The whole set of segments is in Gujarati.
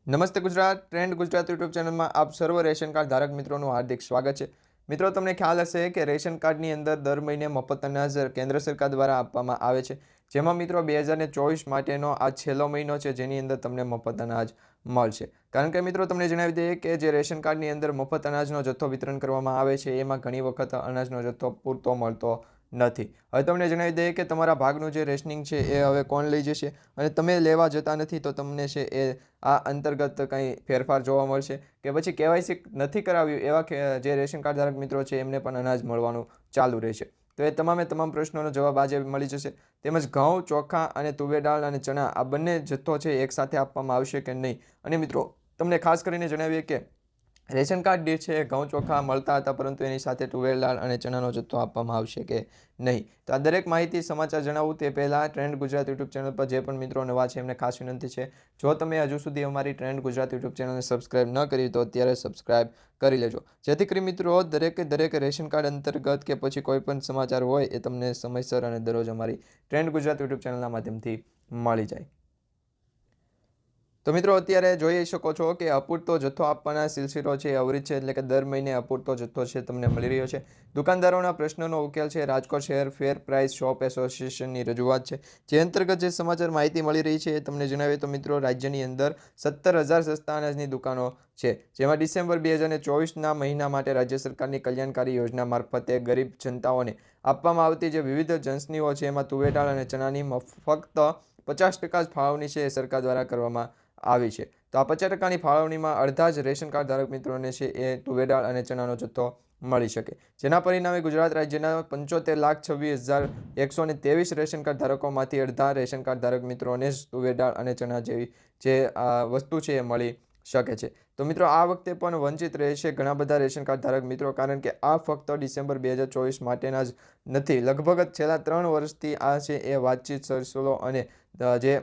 નમસ્તે ગુજરાત ટ્રેન્ડ ગુજરાત યુટ્યુબ ચેનલમાં આપ સર્વ રેશન કાર્ડ ધારક મિત્રોનું હાર્દિક સ્વાગત છે। મિત્રો, તમને ખ્યાલ હશે કે રેશન કાર્ડની અંદર દર મહિને મફત અનાજ કેન્દ્ર સરકાર દ્વારા આપવામાં આવે છે, જેમાં મિત્રો 2024 માટેનો આ છેલ્લો મહિનો છે, જેની અંદર તમને મફત અનાજ મળશે। કારણ કે મિત્રો, તમને જણાવી દઈએ કે જે રેશન કાર્ડની અંદર મફત અનાજનો જથ્થો વિતરણ કરવામાં આવે છે, એમાં ઘણી વખત અનાજનો જથ્થો પૂરતો મળતો નથી। હવે તમને જણાવી દઈએ કે તમારા ભાગનું જે રેશનિંગ છે એ હવે કોણ લઈ જશે, અને તમે લેવા જતા નથી તો તમને છે એ આ અંતર્ગત કંઈ ફેરફાર જોવા મળશે કે પછી કેવાયસી નથી કરાવ્યું એવા જે રેશન કાર્ડ ધારક મિત્રો છે એમને પણ અનાજ મળવાનું ચાલુ રહેશે। તો એ તમામ પ્રશ્નોનો જવાબ આજે મળી જશે। તેમજ ઘઉં, ચોખા અને તુવેર દાળ અને ચણા આ બંને જથ્થો છે એકસાથે આપવામાં આવશે કે નહીં। અને મિત્રો, તમને ખાસ કરીને જણાવીએ કે રેશન કાર્ડ જે છે ઘઉં ચોખા મળતા હતા, પરંતુ એની સાથે તુવેર દાળ અને ચણાનો જથ્થો આપવામાં આવશે કે નહીં। તો આ દરેક માહિતી સમાચાર જણાવું તે પહેલાં ટ્રેન્ડ ગુજરાત યુટ્યુબ ચેનલ પર જે પણ મિત્રો નવા છે એમને ખાસ વિનંતી છે, જો તમે હજુ સુધી અમારી ટ્રેન્ડ ગુજરાત યુટ્યુબ ચેનલને સબસ્ક્રાઇબ ન કરી તો અત્યારે સબસ્ક્રાઇબ કરી લેજો, જેથી કરી મિત્રો દરેક રેશન કાર્ડ અંતર્ગત કે પછી કોઈ પણ સમાચાર હોય એ તમને સમયસર અને દરરોજ અમારી ટ્રેન્ડ ગુજરાત યુટ્યુબ ચેનલના માધ્યમથી મળી જાય। તો મિત્રો, અત્યારે જોઈ શકો છો કે અપૂરતો જથ્થો આપવાના સિલસિલો છે એ અવિરત છે, એટલે કે દર મહિને અપૂરતો જથ્થો છે તમને મળી રહ્યો છે। દુકાનદારોના પ્રશ્નોનો ઉકેલ છે રાજકોટ શહેર ફેર પ્રાઇસ શોપ એસોસિએશનની રજૂઆત છે, જે અંતર્ગત જે સમાચાર માહિતી મળી રહી છે એ તમને જણાવીએ તો મિત્રો, રાજ્યની અંદર 17,000 સસ્તા અનાજની દુકાનો છે, જેમાં ડિસેમ્બર 2024ના મહિના માટે રાજ્ય સરકારની કલ્યાણકારી યોજના મારફતે ગરીબ જનતાઓને આપવામાં આવતી જે વિવિધ જંસનીઓ છે એમાં તુવેર દાળ અને ચણાની ફક્ત 50% જ ફાળવણી છે એ સરકાર દ્વારા કરવામાં આવી છે। તો આ 50%ની ફાળવણીમાં અડધા જ રેશન કાર્ડ ધારક મિત્રોને છે એ તુવેર દાળ અને ચણાનો જથ્થો મળી શકે, જેના પરિણામે ગુજરાત રાજ્યના 75,26,123 રેશન કાર્ડ ધારકોમાંથી અડધા રેશન કાર્ડ ધારક મિત્રોને જ તુવેર દાળ અને ચણા જેવી જે વસ્તુ છે એ મળી શકે છે। તો મિત્રો, આ વખતે પણ વંચિત રહેશે ઘણા બધા રેશન કાર્ડ ધારક મિત્રો, કારણ કે આ ફક્ત ડિસેમ્બર 2024 માટેના જ નથી, લગભગ છેલ્લા 3 વર્ષથી આ છે એ વાતચીત સિલસિલો અને જે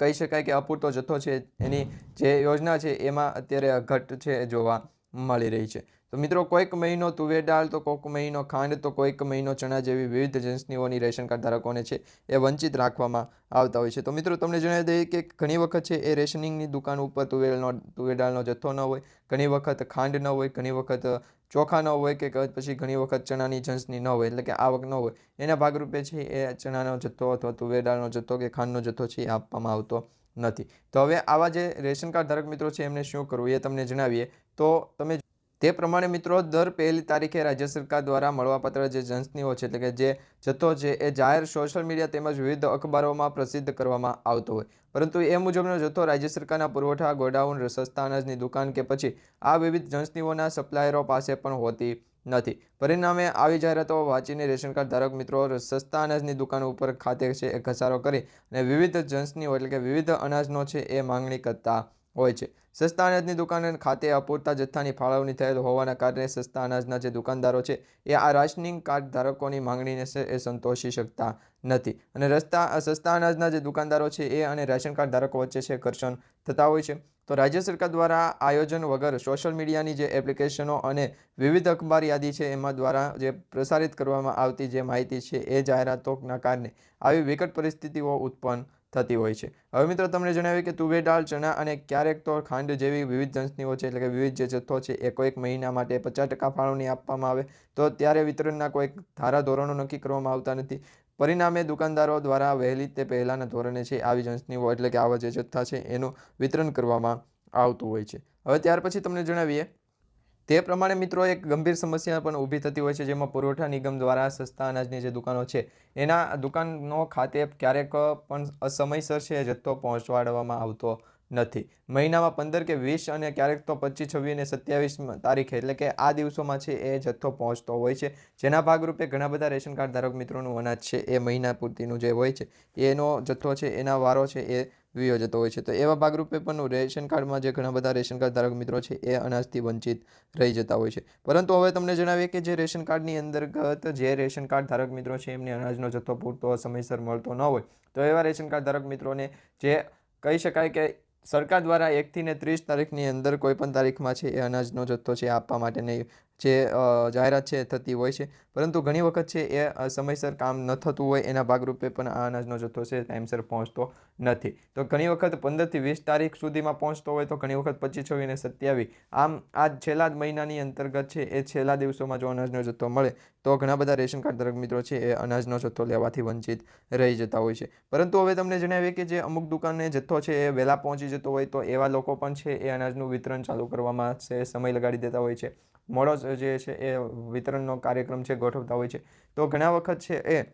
કહી શકાય કે અપૂરતો જથ્થો છે એની જે યોજના છે એમાં અત્યારે ઘટ છે જોવા મળી રહી છે। તો મિત્રો, કોઈક મહિનો તુવેર દાળ તો કોઈક મહિનો ખાંડ તો કોઈક મહિનો ચણા જેવી વિવિધ એજન્સીઓની રેશન કાર્ડ ધારકોને છે એ વંચિત રાખવામાં આવતા હોય છે। તો મિત્રો, તમને જણાવી દઈએ કે ઘણી વખત છે એ રેશનિંગની દુકાન ઉપર તુવેર દાળનો જથ્થો ન હોય, ઘણી વખત ખાંડ ન હોય, ઘણી વખત ચોખા ન હોય કે પછી ઘણી વખત ચણાની જંસની ન હોય, એટલે કે આવક ન હોય, એના ભાગરૂપે છે એ ચણાનો જથ્થો અથવા તુવેર દાળનો જથ્થો કે ખાંડનો જથ્થો છે એ આપવામાં આવતો નથી। તો હવે આવા જે રેશન કાર્ડ ધારક મિત્રો છે એમને શું કરવું એ તમને જણાવીએ તો તમે તે પ્રમાણે મિત્રો, દર 1લી તારીખે રાજ્ય સરકાર દ્વારા મળવાપાત્ર જે જંસનીઓ છે, એટલે કે જે જથ્થો છે એ જાહેર સોશિયલ મીડિયા તેમજ વિવિધ અખબારોમાં પ્રસિદ્ધ કરવામાં આવતો હોય, પરંતુ એ મુજબનો જથ્થો રાજ્ય સરકારના પુરવઠા ગોડાઉન, સસ્તા અનાજની દુકાન કે પછી આ વિવિધ જંસનીઓના સપ્લાયરો પાસે પણ હોતી નથી। પરિણામે આવી જાહેરાતો વાંચીને રેશન કાર્ડ ધારક મિત્રો સસ્તા અનાજની દુકાનો ઉપર ખાતે છે એ ઘસારો કરી અને વિવિધ જંસનીઓ એટલે કે વિવિધ અનાજનો છે એ માંગણી કરતા હોય છે। સસ્તા અનાજની દુકાન ખાતે અપૂરતા જથ્થાની ફાળવણી થયેલ હોવાના કારણે સસ્તા અનાજના જે દુકાનદારો છે એ આ રાશનિંગ કાર્ડ ધારકોની માંગણીને છે એ સંતોષી શકતા નથી, અને સસ્તા અનાજના જે દુકાનદારો છે એ અને રેશન કાર્ડ ધારકો વચ્ચે છે ઘર્ષણ થતા હોય છે। તો રાજ્ય સરકાર દ્વારા આયોજન વગર સોશિયલ મીડિયાની જે એપ્લિકેશનો અને વિવિધ અખબાર યાદી છે એમાં દ્વારા જે પ્રસારિત કરવામાં આવતી જે માહિતી છે એ જાહેરાતોના કારણે આવી વિકટ પરિસ્થિતિઓ ઉત્પન્ન થતી હોય છે। હવે મિત્રો, તમને જણાવ્યું કે તુવેર દાળ, ચણા અને ક્યારેક તો ખાંડ જેવી વિવિધ જંસનીઓ છે, એટલે કે વિવિધ જે જથ્થો છે એ કોઈક મહિના માટે 50% ફાળવણી આપવામાં આવે તો ત્યારે વિતરણના કોઈક ધારા ધોરણો નક્કી કરવામાં આવતા નથી। પરિણામે દુકાનદારો દ્વારા વહેલી તે પહેલાંના ધોરણે છે આવી જંસનીઓ એટલે કે આવા જે જથ્થા છે એનું વિતરણ કરવામાં આવતું હોય છે। હવે ત્યાર પછી તમને જણાવીએ તે પ્રમાણે મિત્રો, એક ગંભીર સમસ્યા પણ ઊભી થતી હોય છે, જેમાં પુરવઠા નિગમ દ્વારા સસ્તા અનાજની જે દુકાનો છે એના દુકાનો ખાતે ક્યારેક પણ અસમયસર છે જથ્થો પહોંચાડવામાં આવતો નથી। મહિનામાં 15 કે 20 અને ક્યારેક તો 25, 26 અને 27 તારીખે એટલે કે આ દિવસોમાં છે એ જથ્થો પહોંચતો હોય છે, જેના ભાગરૂપે ઘણા બધા રેશન કાર્ડ ધારક મિત્રોનું અનાજ છે એ મહિના પૂરતીનું જે હોય છે એનો જથ્થો છે એના વારો છે એ વિયો જતો હોય છે। તો એવા ભાગરૂપે પણ રેશન કાર્ડમાં જે ઘણા બધા રેશન કાર્ડ ધારક મિત્રો છે એ અનાજથી વંચિત રહી જતા હોય છે। પરંતુ હવે તમને જણાવીએ કે જે રેશન કાર્ડની અંતર્ગત જે રેશન કાર્ડ ધારક મિત્રો છે એમને અનાજનો જથ્થો પૂરતો સમયસર મળતો ન હોય, તો એવા રેશન કાર્ડ ધારક મિત્રોને જે કહી શકાય કે સરકાર દ્વારા 1 થી 30 તારીખની અંદર કોઈ પણ તારીખમાં છે એ અનાજનો જથ્થો છે આપવા માટેની જે જાહેરાત છે એ થતી હોય છે, પરંતુ ઘણી વખત છે એ સમયસર કામ ન થતું હોય એના ભાગરૂપે પણ આ અનાજનો જથ્થો છે ટાઈમસર પહોંચતો નથી. તો ઘણી વખત 15થી 20 તારીખ સુધીમાં પહોંચતો હોય, તો ઘણી વખત 25, 26 અને 27 આમ આ છેલ્લા જ મહિનાની અંતર્ગત છે એ છેલ્લા દિવસોમાં જો અનાજનો જથ્થો મળે તો ઘણા બધા રેશન કાર્ડ ધારક મિત્રો છે એ અનાજનો જથ્થો લેવાથી વંચિત રહી જતા હોય છે. પરંતુ હવે તમને જણાવીએ કે જે અમુક દુકાનને જથ્થો છે એ વહેલા પહોંચી જતો હોય તો એવા લોકો પણ છે એ અનાજનું વિતરણ ચાલુ કરવામાં છે સમય લગાડી દેતા હોય છે. મોડો જે છે એ વિતરણનો કાર્યક્રમ છે ગોઠવતા હોય છે. તો ઘણા વખત છે એ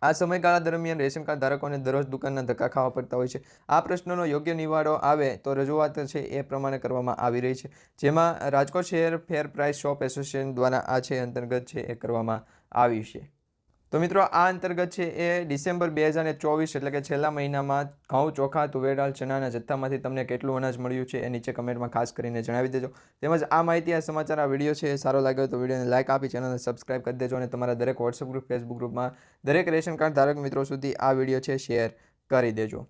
આ સમયગાળા દરમિયાન રેશન કાર્ડ ધારકોને દરરોજ દુકાનના ધક્કા ખાવા પડતા હોય છે. આ પ્રશ્નનો યોગ્ય નિવાડો આવે તો રજૂઆત છે એ પ્રમાણે કરવામાં આવી રહી છે, જેમાં રાજકોટ શહેર ફેર પ્રાઇસ શોપ એસોસિએશન દ્વારા આ છે અંતર્ગત છે એ કરવામાં આવી છે. તો મિત્રો આ અંતર્ગત છે એ ડિસેમ્બર 2024 એટલે કે છેલ્લા મહિનામાં ઘઉં, ચોખા, તુવેર દાળ, ચણાના જથ્થામાંથી તમને કેટલું અનાજ મળ્યું છે એ નીચે કમેન્ટમાં ખાસ કરીને જણાવી દેજો. તેમજ આ માહિતી, આ સમાચાર, આ વિડીયો છે એ સારો લાગ્યો તો વિડીયોને લાઇક આપી ચેનલને સબસ્ક્રાઇબ કરી દેજો અને તમારા દરેક વોટ્સઅપ ગ્રુપ, ફેસબુક ગ્રુપમાં દરેક રેશન કાર્ડ ધારક મિત્રો સુધી આ વિડીયો છે શેર કરી દેજો.